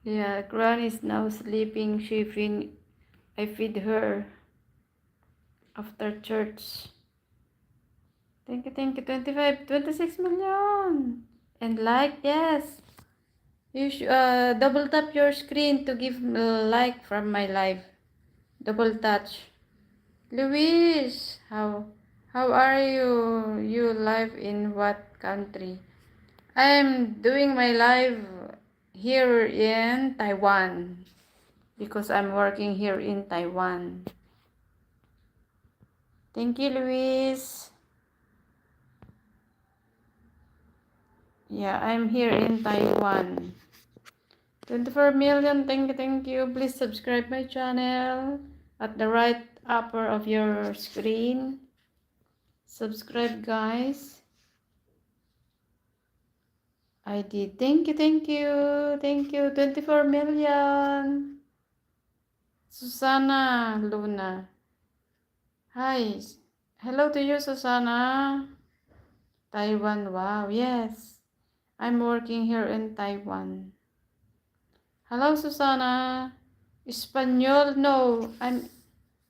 Yeah, Gran is now sleeping. I feed her after church. Thank you. 25, 26 million. And like, yes. You should double tap your screen to give like from my live. Double touch. Luis, how are you? You live in what country? I'm doing my live here in Taiwan because I'm working here in Taiwan. Thank you, Luis. Yeah, I'm here in Taiwan. 24 million, thank you. Please subscribe my channel at the right upper of your screen. Subscribe, guys. I did. Thank you. 24 million. Susana Luna. Hi. Hello to you, Susana. Taiwan, wow, yes. I'm working here in Taiwan. Hello, Susana. Espanol, no. I'm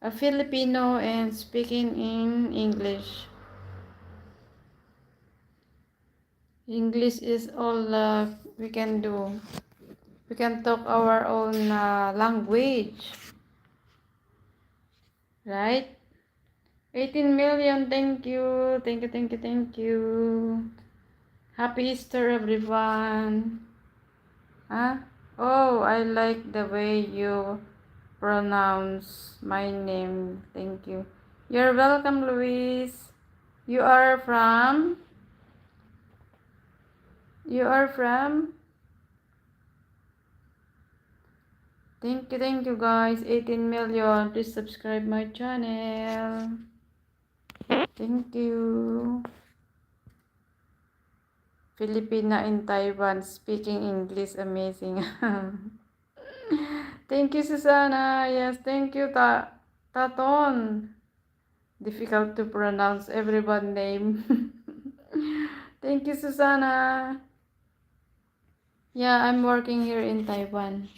a Filipino and speaking in English. English is all we can do. We can talk our own language, right? 18 million, thank you. Happy Easter, everyone. Huh? Oh, I like the way you pronounce my name. Thank you. You're welcome, Luis. You are from? You are from? Thank you guys. 18 million. Please subscribe my channel. Thank you. Filipina in Taiwan speaking English amazing. Thank you, Susanna. Yes, thank you, Taton. Difficult to pronounce everyone name. Thank you, Susanna. Yeah, I'm working here in Taiwan.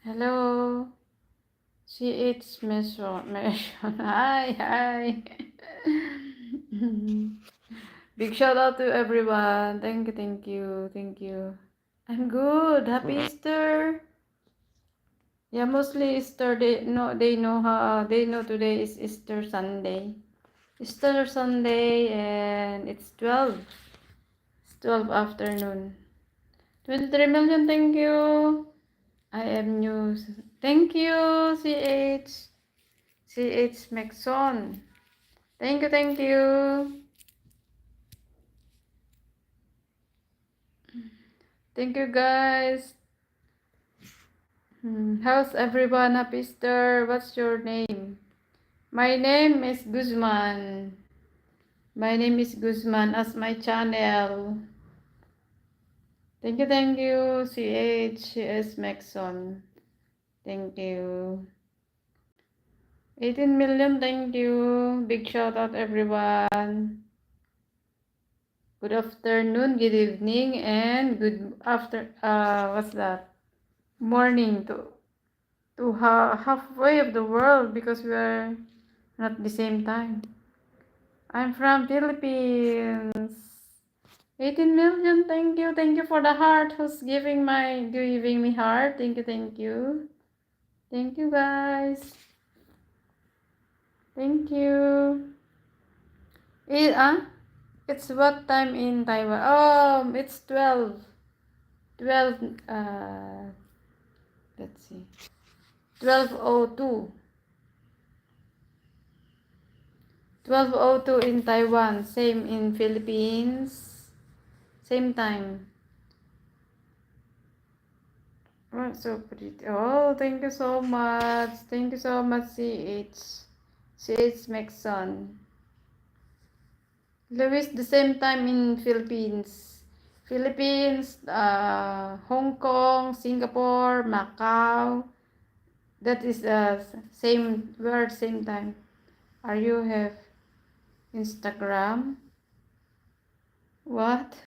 Hello. CH Mission. Hi. Big shout out to everyone. Thank you. I'm good. Happy Easter. Yeah, mostly Easter. They know today is Easter Sunday. Easter Sunday and it's 12. It's 12 afternoon. 23 million, thank you. I am news. Thank you, CH Maxon. Thank you. Thank you guys. How's everyone? Happy Easter. What's your name? My name is Guzman. My name is Guzman as my channel. Thank you, CHS Maxon. Thank you. 18 million, thank you. Big shout out everyone. Good afternoon, good evening, and good after what's that? Morning to halfway of the world because we are not the same time. I'm from Philippines. 18 million, thank you. Thank you for the heart who's giving me heart. Thank you. Thank you guys. Thank you. It, it's what time in Taiwan? Oh, it's 12. 12 let's see. 12:02. 12:02 in Taiwan, same in Philippines. Same time. Oh, so pretty. Oh, thank you so much. Thank you so much, CH Maxon. Luis, the same time in Philippines. Philippines, Hong Kong, Singapore, Macau. That is same word, same time. Are you have Instagram? What?